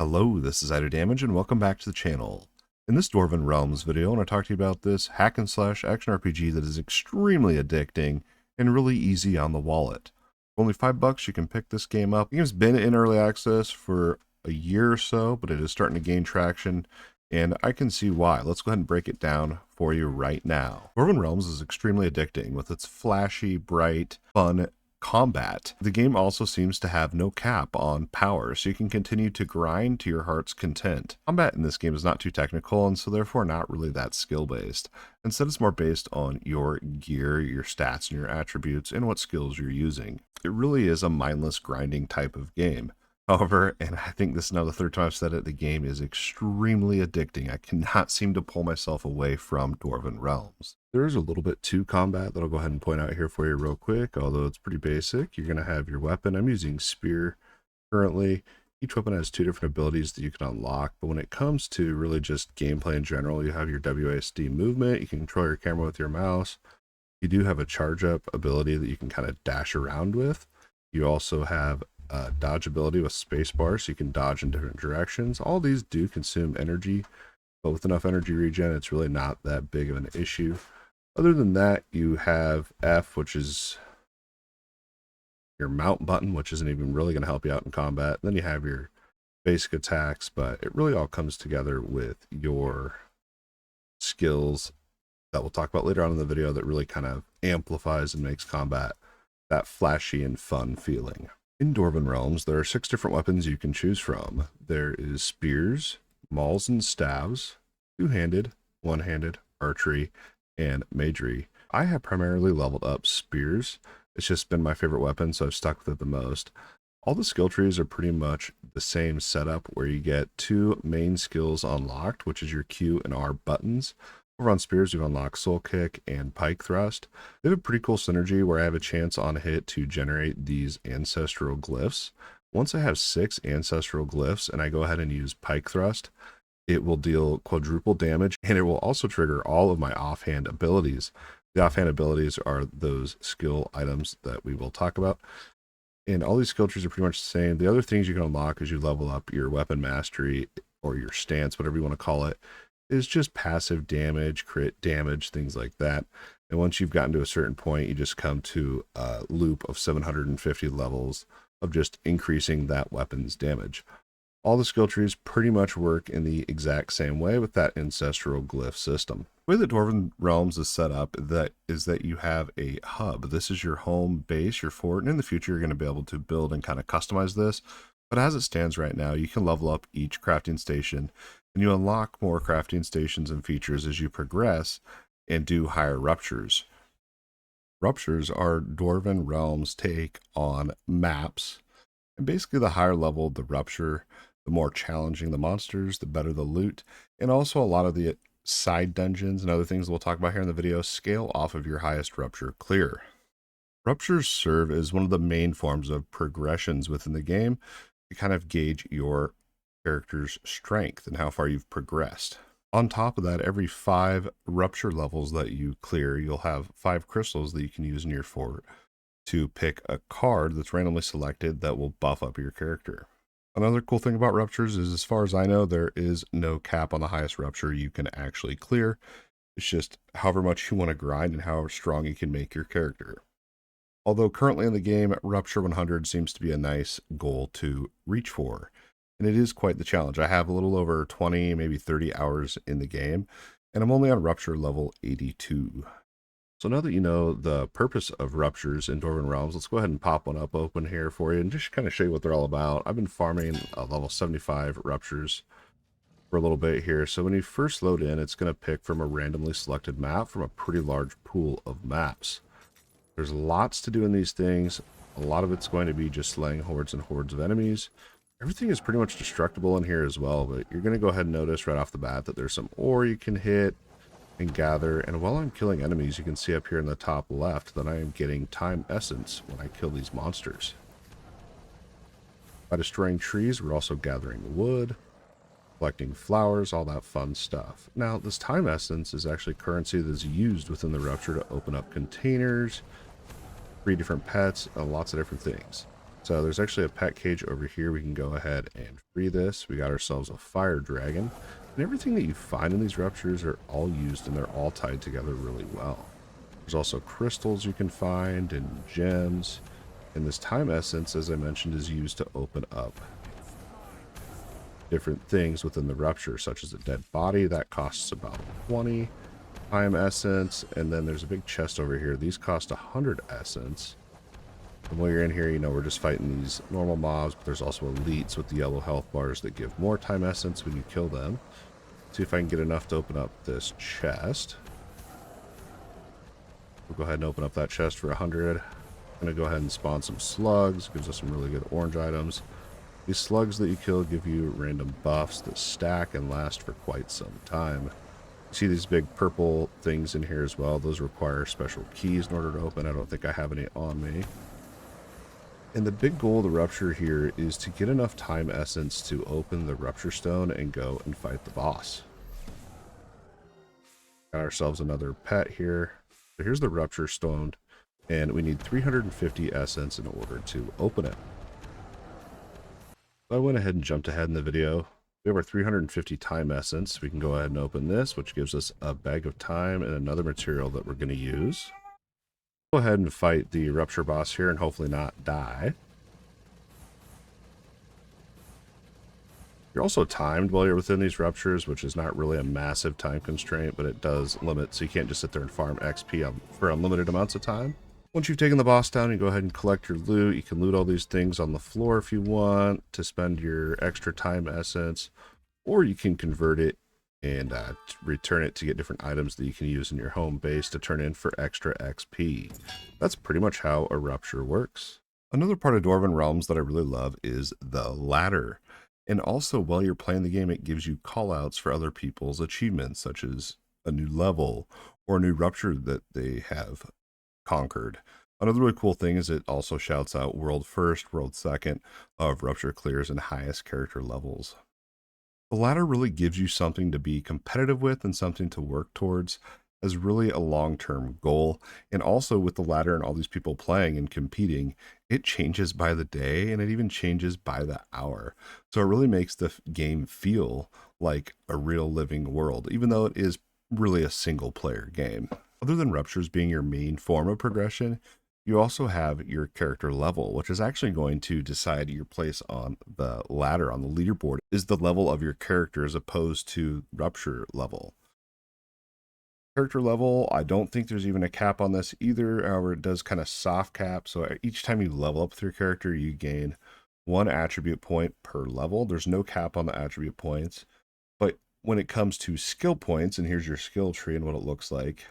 Hello, this is Idodmg and welcome back to the channel. In this Dwarven Realms video, I want to talk to you about this hack and slash action RPG that is extremely addicting and really easy on the wallet. For only $5 you can pick this game up. The game's been in early access for a year or so, but it is starting to gain traction, and I can see why. Let's go ahead and break it down for you right now. Dwarven Realms is extremely addicting with its flashy, bright, fun combat. The game also seems to have no cap on power, so you can continue to grind to your heart's content. Combat in this game is not too technical, and so therefore not really that skill-based. Instead, it's more based on your gear, your stats, and your attributes, and what skills you're using. It really is a mindless grinding type of game. However, and I think this is now the third time I've said it, the game is extremely addicting. I cannot seem to pull myself away from Dwarven Realms. There is a little bit to combat that I'll go ahead and point out here for you real quick, although it's pretty basic. You're going to have your weapon. I'm using Spear currently. Each weapon has two different abilities that you can unlock, but when it comes to really just gameplay in general, you have your WASD movement. You can control your camera with your mouse. You do have a charge up ability that you can kind of dash around with. You also have dodge ability with spacebar, so you can dodge in different directions. All these do consume energy, but with enough energy regen, it's really not that big of an issue. Other than that, you have F, which is your mount button, which isn't even really going to help you out in combat. Then you have your basic attacks, but it really all comes together with your skills that we'll talk about later on in the video that really kind of amplifies and makes combat that flashy and fun feeling. In Dwarven Realms, there are 6 different weapons you can choose from. There is spears, mauls and staves, two-handed, one-handed, archery, and magery. I have primarily leveled up spears. It's just been my favorite weapon, so I've stuck with it the most. All the skill trees are pretty much the same setup, where you get 2 main skills unlocked, which is your Q and R buttons. Over on spears, you unlock Soul Kick and Pike Thrust. They have a pretty cool synergy where I have a chance on a hit to generate these ancestral glyphs. Once I have 6 ancestral glyphs and I go ahead and use Pike Thrust, it will deal quadruple damage, and it will also trigger all of my offhand abilities. The offhand abilities are those skill items that we will talk about. And all these skill trees are pretty much the same. The other things you can unlock as you level up your weapon mastery or your stance, whatever you want to call it, is just passive damage, crit damage, things like that. And once you've gotten to a certain point, you just come to a loop of 750 levels of just increasing that weapon's damage. All the skill trees pretty much work in the exact same way with that ancestral glyph system. The way that Dwarven Realms is set up is that you have a hub. This is your home base, your fort, and in the future you're going to be able to build and kind of customize this. But as it stands right now, you can level up each crafting station, and you unlock more crafting stations and features as you progress and do higher ruptures. Ruptures are Dwarven Realms' take on maps, and basically the higher level the rupture, the more challenging the monsters, the better the loot, and also a lot of the side dungeons and other things we'll talk about here in the video scale off of your highest rupture clear. Ruptures serve as one of the main forms of progressions within the game to kind of gauge your character's strength and how far you've progressed. On top of that, every 5 rupture levels that you clear, you'll have 5 crystals that you can use in your fort to pick a card that's randomly selected that will buff up your character. Another cool thing about ruptures is, as far as I know, there is no cap on the highest rupture you can actually clear. It's just however much you want to grind and however strong you can make your character. Although currently in the game, Rupture 100 seems to be a nice goal to reach for, and it is quite the challenge. I have a little over 20, maybe 30 hours in the game, and I'm only on Rupture level 82. So now that you know the purpose of Ruptures in Dwarven Realms, let's go ahead and pop one up open here for you and just kind of show you what they're all about. I've been farming level 75 Ruptures for a little bit here. So when you first load in, it's going to pick from a randomly selected map from a pretty large pool of maps. There's lots to do in these things. A lot of it's going to be just slaying hordes and hordes of enemies. Everything is pretty much destructible in here as well, but you're going to go ahead and notice right off the bat that there's some ore you can hit and gather. And while I'm killing enemies, you can see up here in the top left that I am getting time essence when I kill these monsters. By destroying trees, we're also gathering wood, collecting flowers, all that fun stuff. Now, this time essence is actually currency that's used within the Rupture to open up containers, 3 different pets, and lots of different things. there's actually a pet cage over here. We can go ahead and free this. We got ourselves a fire dragon. And everything that you find in these ruptures are all used, and they're all tied together really well. There's also crystals you can find and gems. And this time essence, as I mentioned, is used to open up different things within the rupture, such as a dead body that costs about 20 time essence. And then there's a big chest over here. These cost 100 essence. And while you're in here, you know, we're just fighting these normal mobs, but there's also elites with the yellow health bars that give more time essence when you kill them. See if I can get enough to open up this chest. We'll go ahead and open up that chest for 100. I'm going to go ahead and spawn some slugs. Gives us some really good orange items. These slugs that you kill give you random buffs that stack and last for quite some time. You see these big purple things in here as well. Those require special keys in order to open. I don't think I have any on me. And the big goal of the Rupture here is to get enough time essence to open the Rupture Stone and go and fight the boss. Got ourselves another pet here. So here's the Rupture Stone, and we need 350 essence in order to open it. So I went ahead and jumped ahead in the video. We have our 350 time essence. We can go ahead and open this, which gives us a bag of time and another material that we're going to use. Go ahead and fight the Rupture boss here and hopefully not die. You're also timed while you're within these Ruptures, which is not really a massive time constraint, but it does limit, so you can't just sit there and farm XP for unlimited amounts of time. Once you've taken the boss down, you go ahead and collect your loot. You can loot all these things on the floor if you want to spend your extra time essence, or you can convert it and return it to get different items that you can use in your home base to turn in for extra XP. That's pretty much how a Rupture works. Another part of Dwarven Realms that I really love is the ladder. And also, while you're playing the game, it gives you callouts for other people's achievements, such as a new level or a new Rupture that they have conquered. Another really cool thing is it also shouts out world first, world second of Rupture clears and highest character levels. The ladder really gives you something to be competitive with and something to work towards as really a long-term goal. And also with the ladder and all these people playing and competing, it changes by the day and it even changes by the hour. So it really makes the game feel like a real living world, even though it is really a single player game. Other than Ruptures being your main form of progression, you also have your character level, which is actually going to decide your place on the ladder, on the leaderboard, is the level of your character as opposed to Rupture level. Character level, I don't think there's even a cap on this either. However, it does kind of soft cap. So each time you level up with your character, you gain 1 attribute point per level. There's no cap on the attribute points. But when it comes to skill points, and here's your skill tree and what it looks like,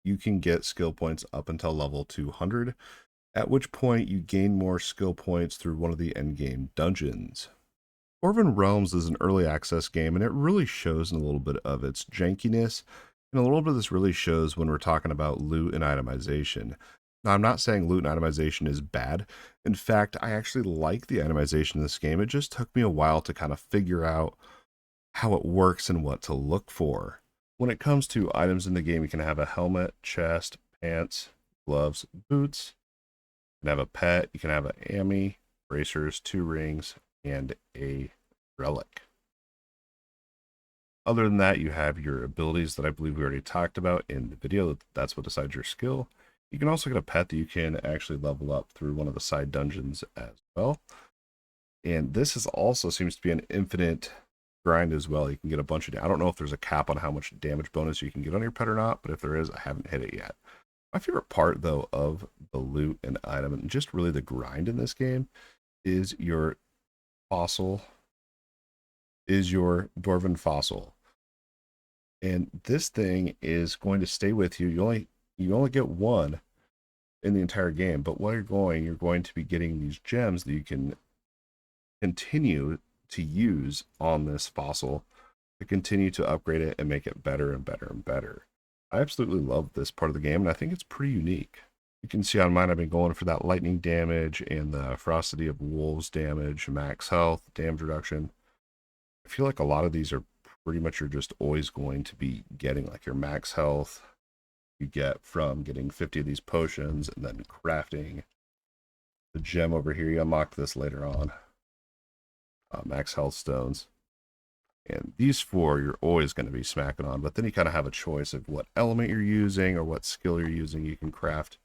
you can get skill points up until level 200, at which point you gain more skill points through one of the endgame dungeons. Dwarven Realms is an early access game, and it really shows in a little bit of its jankiness, and a little bit of this really shows when we're talking about loot and itemization. Now, I'm not saying loot and itemization is bad. In fact, I actually like the itemization in this game. It just took me a while to kind of figure out how it works and what to look for. When it comes to items in the game, you can have a helmet, chest, pants, gloves, boots. You can have a pet, you can have an ammi, bracers, 2 rings, and a relic. Other than that, you have your abilities that I believe we already talked about in the video. That's what decides your skill. You can also get a pet that you can actually level up through one of the side dungeons as well. And this is also seems to be an infinite grind as well. You can get a bunch of, I don't know if there's a cap on how much damage bonus you can get on your pet or not, but if there is, I haven't hit it yet. My favorite part though of the loot and item and just really the grind in this game is your fossil, is your Dwarven fossil. And this thing is going to stay with you. You only get 1 in the entire game, but while you're going to be getting these gems that you can continue to use on this fossil to continue to upgrade it and make it better and better and better. I absolutely love this part of the game, and I think it's pretty unique. You can see on mine, I've been going for that lightning damage and the ferocity of wolves damage, max health, damage reduction. I feel like a lot of these are pretty much you're just always going to be getting, like your max health you get from getting 50 of these potions and then crafting the gem over here. You unlock this later on. Max health stones. And these 4 you're always going to be smacking on, but then you kind of have a choice of what element you're using or what skill you're using you can craft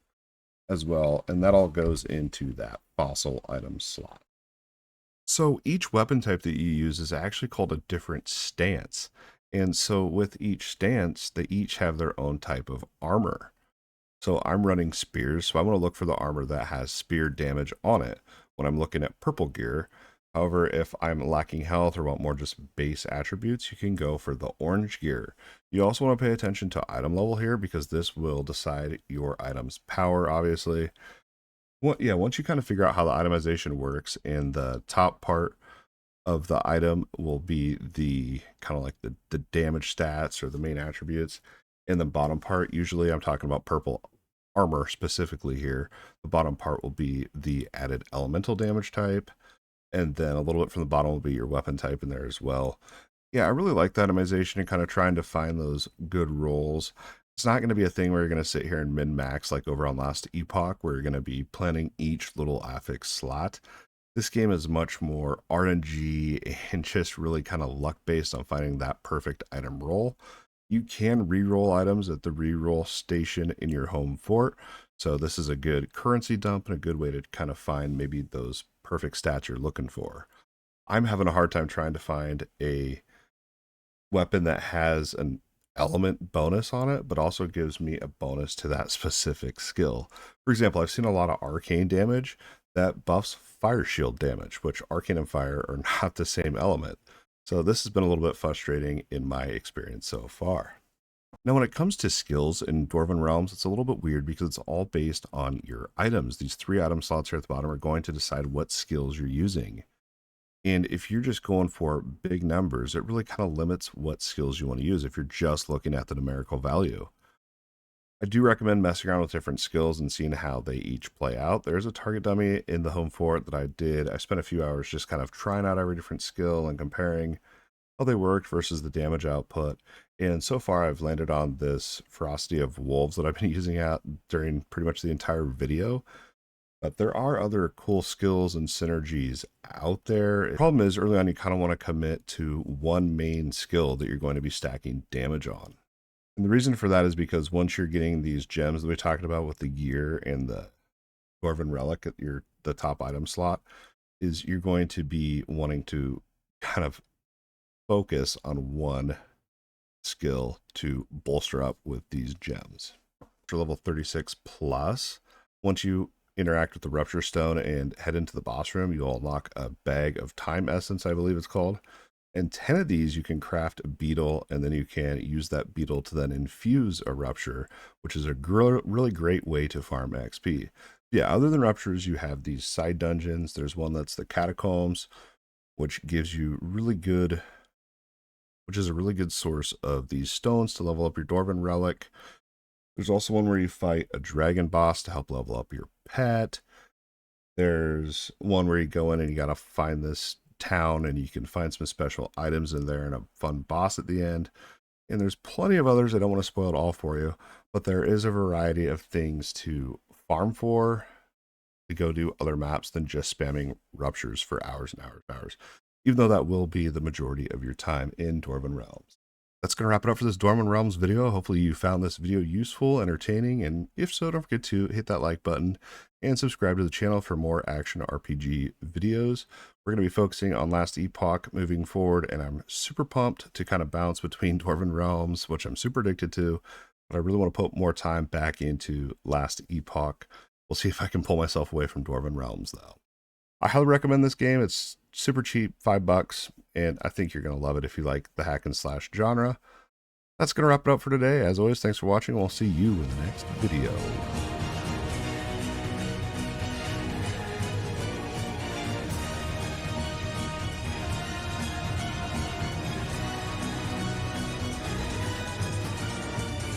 as well, and that all goes into that fossil item slot. So each weapon type that you use is actually called a different stance, and so with each stance, they each have their own type of armor. So I'm running spears, so I want to look for the armor that has spear damage on it when I'm looking at purple gear. However, if I'm lacking health or want more just base attributes, you can go for the orange gear. You also want to pay attention to item level here because this will decide your item's power, obviously. Well, yeah, once you kind of figure out how the itemization works, and the top part of the item will be the kind of like the damage stats or the main attributes, and the bottom part, usually I'm talking about purple armor specifically here, the bottom part will be the added elemental damage type. And then a little bit from the bottom will be your weapon type in there as well. Yeah, I really like the itemization and kind of trying to find those good rolls. It's not going to be a thing where you're going to sit here and min-max like over on last Epoch, where you're going to be planning each little affix slot. This game is much more RNG and just really kind of luck based on finding that perfect item roll. You can re-roll items at the re-roll station in your home fort. So this is a good currency dump and a good way to kind of find maybe those perfect stats you're looking for. I'm having a hard time trying to find a weapon that has an element bonus on it, but also gives me a bonus to that specific skill. For example, I've seen a lot of arcane damage that buffs fire shield damage, which arcane and fire are not the same element. So this has been a little bit frustrating in my experience so far. Now, when it comes to skills in Dwarven Realms, it's a little bit weird because it's all based on your items. These 3 item slots here at the bottom are going to decide what skills you're using. And if you're just going for big numbers, it really kind of limits what skills you want to use if you're just looking at the numerical value. I do recommend messing around with different skills and seeing how they each play out. There's a target dummy in the home fort that I did. I spent a few hours just kind of trying out every different skill and comparing how they worked versus the damage output. And so far I've landed on this Ferocity of Wolves that I've been using out during pretty much the entire video. But there are other cool skills and synergies out there. The problem is early on you kind of want to commit to one main skill that you're going to be stacking damage on. And the reason for that is because once you're getting these gems that we talked about with the gear and the Dwarven relic at the top item slot, is you're going to be wanting to kind of focus on one skill to bolster up with these gems. For level 36 plus, once you interact with the Rupture stone and head into the boss room, you'll unlock a bag of time essence, I believe it's called. And 10 of these you can craft a beetle, and then you can use that beetle to then infuse a Rupture, which is a really great way to farm XP. Yeah, other than Ruptures, you have these side dungeons. There's one that's the Catacombs, which gives you which is a really good source of these stones to level up your Dwarven relic. There's also one where you fight a dragon boss to help level up your pet. There's one where you go in and you got to find this town and you can find some special items in there and a fun boss at the end. And there's plenty of others. I don't want to spoil it all for you, but there is a variety of things to farm for, to go do other maps than just spamming Ruptures for hours and hours and hours, even though that will be the majority of your time in Dwarven Realms. That's going to wrap it up for this Dwarven Realms video. Hopefully you found this video useful, entertaining, and if so, don't forget to hit that like button and subscribe to the channel for more action RPG videos. We're going to be focusing on Last Epoch moving forward, and I'm super pumped to kind of bounce between Dwarven Realms, which I'm super addicted to, but I really want to put more time back into Last Epoch. We'll see if I can pull myself away from Dwarven Realms, though. I highly recommend this game. It's super cheap, $5, and I think you're going to love it if you like the hack and slash genre. That's going to wrap it up for today. As always, thanks for watching. We'll see you in the next video.